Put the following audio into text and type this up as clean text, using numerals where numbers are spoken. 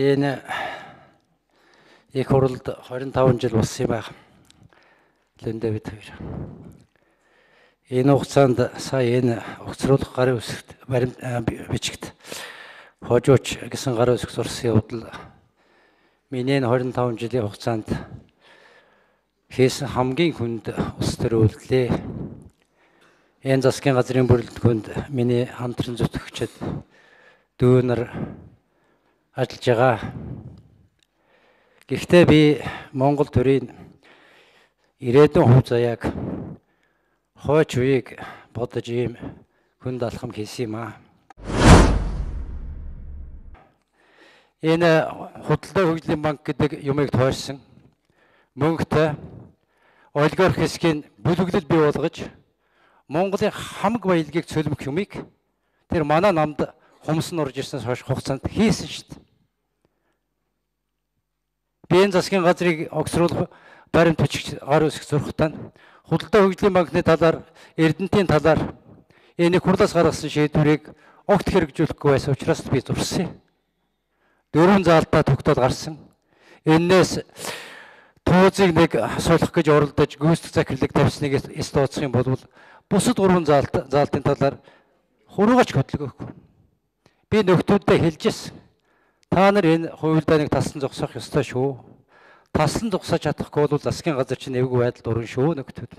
Энэ их хурлд 25 жил болсон юм байна. Лүндэ бид хоёр. Энэ хугацаанд сая энэ огцруулах гарын үсэгт бичигт хожууч гэсэн гарын үсэг сурсан явдал миний 25 жилийн хугацаанд хийсэн хамгийн хүнд улс төр үйлдэлээ. Энэ засгийн газрын бүрэлдэхүүнд миний хамтран зүтгэгчид дүүнэр ажиллаж байгаа. Гэхдээ би Монгол төрийн ирээдүйн хөв заяаг хойч үеийг бодож ийм хүнд алхам хийсэн юм аа. Энэ худалдаа хөгжлийн банк гэдэг юмыг тойрсон мөнгөтэй олигарх хэсгийн бүлэглэл бий болгож Монголын хамаг баялагийг цөлмөх юмыг тэр манай намд хумсан орж ирсэн хойш хугацаанд хийсэн шүү дээ. Би энэ засгийн газрыг огцруулах баримт бичиг гар үсэг зурхтаа худалдаа хөгжлийн банкны талаар Эрдэнэтийн талаар энийг хурлаас гаргасан шийдвэрийг огт хэрэгжүүлэхгүй байсан учраас би зурсан. 4 заалтаа тогтоод гарсан. Эннээс туузыг нэг сулах гэж оролдож гүйцэтгэх захирлыг тавьсныг тооцох юм бол бусад 3 заалтын талаар хуруугач хөдөлгөөхгүй. Би нөхдүүддээ хэлжсэн. Та нар энэ хувилдааныг таслан зогсоох ёстой шүү. Таслан зогсоож чадахгүй бол засгийн газар чинь эвгүй байдалд орно шүү нөхдүүд.